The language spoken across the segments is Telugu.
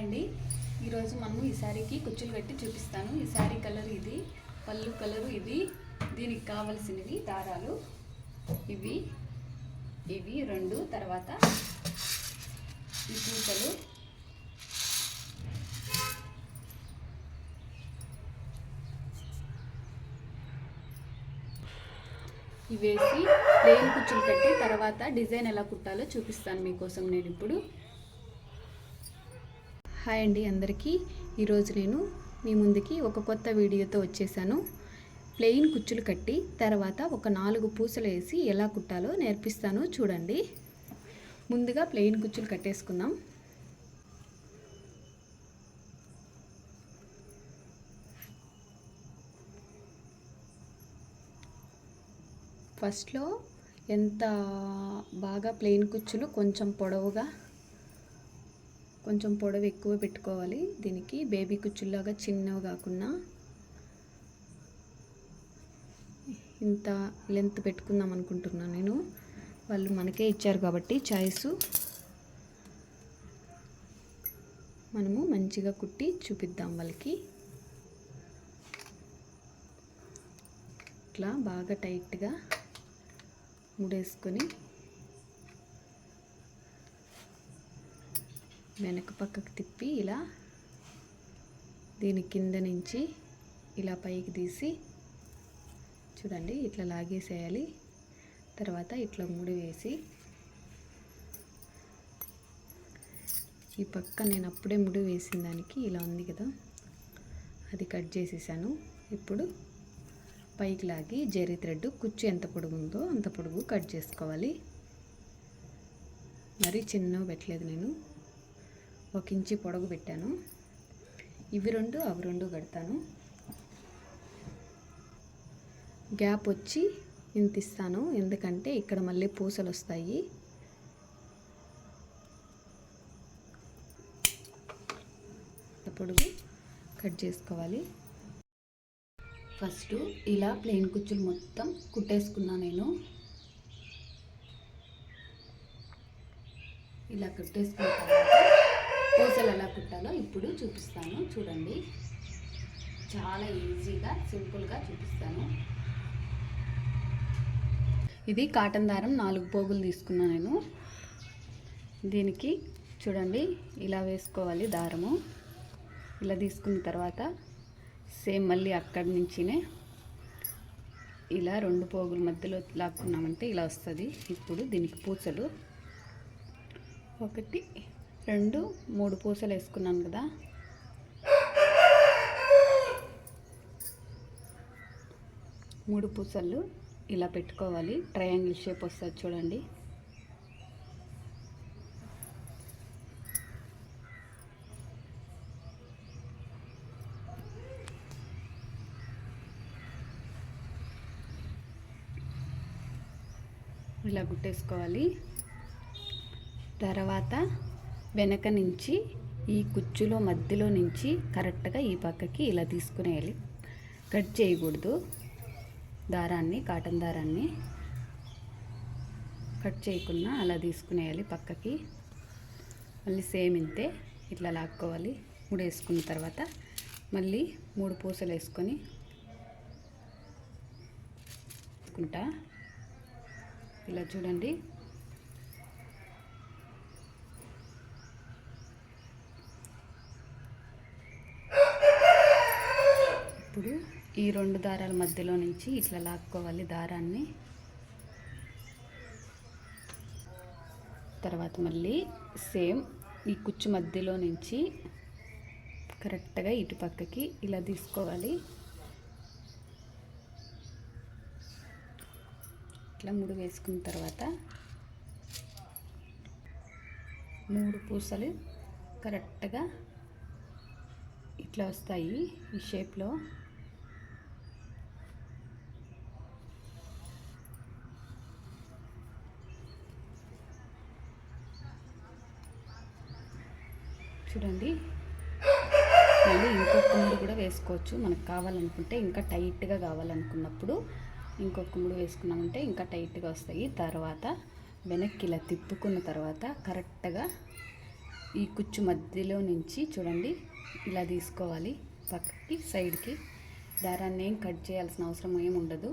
అండి, ఈరోజు మనము ఈ శారీకి కుచ్చులు కట్టి చూపిస్తాను. ఈ శారీ కలర్ ఇది, పళ్ళు కలరు ఇది. దీనికి కావలసినవి దారాలు ఇవి ఇవి రెండు, తర్వాత ఈ పూసలు, ఇవేసి ప్లెయిన్ కుచ్చులు కట్టి తర్వాత డిజైన్ ఎలా కుట్టాలో చూపిస్తాను మీకోసం నేను ఇప్పుడు. హాయ్ అండి అందరికీ, ఈరోజు నేను మీ ముందుకి ఒక కొత్త వీడియోతో వచ్చేసాను. ప్లెయిన్ కుచ్చులు కట్టి తర్వాత ఒక 4 పూసలు వేసి ఎలా కుట్టాలో నేర్పిస్తాను చూడండి. ముందుగా ప్లెయిన్ కుచ్చులు కట్టేసుకుందాం. ఫస్ట్లో ఎంత బాగా ప్లెయిన్ కుచ్చులు కొంచెం పొడవు ఎక్కువ పెట్టుకోవాలి. దీనికి బేబీ కుచ్చుల్లాగా చిన్నవి కాకుండా ఇంత లెంత్ పెట్టుకుందాం అనుకుంటున్నాను నేను. వాళ్ళు మనకే ఇచ్చారు కాబట్టి చాయిస్, మనము మంచిగా కుట్టి చూపిద్దాం వాళ్ళకి. ఇట్లా బాగా టైట్గా ముడేసుకొని వెనక పక్కకు తిప్పి ఇలా దీని కింద నుంచి ఇలా పైకి తీసి చూడండి, ఇట్లా లాగేసేయాలి. తర్వాత ఇట్లా ముడి వేసి ఈ పక్క నేను అప్పుడే ముడి వేసిన దానికి ఇలా ఉంది కదా, అది కట్ చేసేసాను. ఇప్పుడు పైకి లాగి జరీ థ్రెడ్ కుచ్చు ఎంత పొడుగు ఉందో అంత పొడుగు కట్ చేసుకోవాలి. మరీ చిన్నవి పెట్టలేదు నేను, 1 ఇంచు పొడవు పెట్టాను. ఇవి 2 అవి 2 కడతాను. గ్యాప్ వచ్చి ఇంత ఇస్తాను, ఎందుకంటే ఇక్కడ మళ్ళీ పూసలు వస్తాయి. పొడుగు కట్ చేసుకోవాలి. ఫస్ట్ ఇలా ప్లెయిన్ కుచ్చులు మొత్తం కుట్టేసుకున్నా నేను. ఇలా కుట్టేసుకున్న తర్వాత పూసలు ఎలా కుట్టాలో ఇప్పుడు చూపిస్తాను చూడండి. చాలా ఈజీగా సింపుల్గా చూపిస్తాను. ఇది కాటన్ దారం 4 పోగులు తీసుకున్నా నేను. దీనికి చూడండి ఇలా వేసుకోవాలి దారము. ఇలా తీసుకున్న తర్వాత సేమ్ మళ్ళీ అక్కడి నుంచినే ఇలా 2 పోగుల మధ్యలో లాక్కున్నామంటే ఇలా వస్తుంది. ఇప్పుడు దీనికి పూసలు 1 2 3 పూసలు వేసుకున్నాను కదా, మూడు పూసలు ఇలా పెట్టుకోవాలి. ట్రయాంగిల్ షేప్ వస్తుంది చూడండి. ఇలా గుట్టేసుకోవాలి. తర్వాత వెనక నుంచి ఈ కుచ్చులో మధ్యలో నుంచి కరెక్ట్గా ఈ పక్కకి ఇలా తీసుకునేయాలి. కట్ చేయకూడదు దారాన్ని, కాటన్ దారాన్ని కట్ చేయకుండా అలా తీసుకునేయాలి పక్కకి. మళ్ళీ సేమ్ ఇంతే ఇట్లా లాక్కోవాలి. ముడేసుకున్న తర్వాత మళ్ళీ 3 పూసలు వేసుకొని వేసుకుంటా. ఇలా చూడండి. ఇప్పుడు ఈ 2 దారాల మధ్యలో నుంచి ఇట్లా లాక్కోవాలి దారాన్ని. తర్వాత మళ్ళీ సేమ్ ఈ కుచ్చు మధ్యలో నుంచి కరెక్ట్గా ఇటు పక్కకి ఇలా తీసుకోవాలి. ఇట్లా ముడి వేసుకున్న తర్వాత 3 పూసలు కరెక్ట్గా ఇట్లా వస్తాయి ఈ షేప్లో. చూడండి, మళ్ళీ ఇంకొక ముడి కూడా వేసుకోవచ్చు మనకు కావాలనుకుంటే. ఇంకా టైట్గా కావాలనుకున్నప్పుడు ఇంకొక ముడి వేసుకున్నామంటే ఇంకా టైట్గా వస్తాయి. తర్వాత వెనక్కి ఇలా తిప్పుకున్న తర్వాత కరెక్ట్గా ఈ కుచ్చు మధ్యలో నుంచి చూడండి ఇలా తీసుకోవాలి పక్కకి సైడ్కి. దారాన్ని ఏం కట్ చేయాల్సిన అవసరం ఏమి ఉండదు.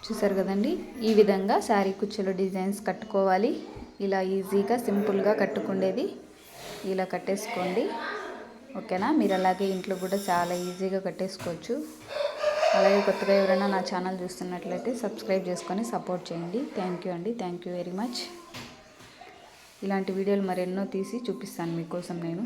చూసారు కదండి, ఈ విధంగా శారీ కుచ్చులో డిజైన్స్ కట్టుకోవాలి. ఇలా ఈజీగా సింపుల్గా కట్టుకుండేది ఇలా కట్టేసుకోండి. ఓకేనా? మీరు అలాగే ఇంట్లో కూడా చాలా ఈజీగా కట్టేసుకోవచ్చు. అలాగే కొత్తగా ఎవరైనా నా ఛానల్ చూస్తున్నట్లయితే సబ్స్క్రైబ్ చేసుకొని సపోర్ట్ చేయండి. థ్యాంక్ యూ అండి. Thank you very much. ఇలాంటి వీడియోలు మరెన్నో తీసి చూపిస్తాను మీకోసం నేను.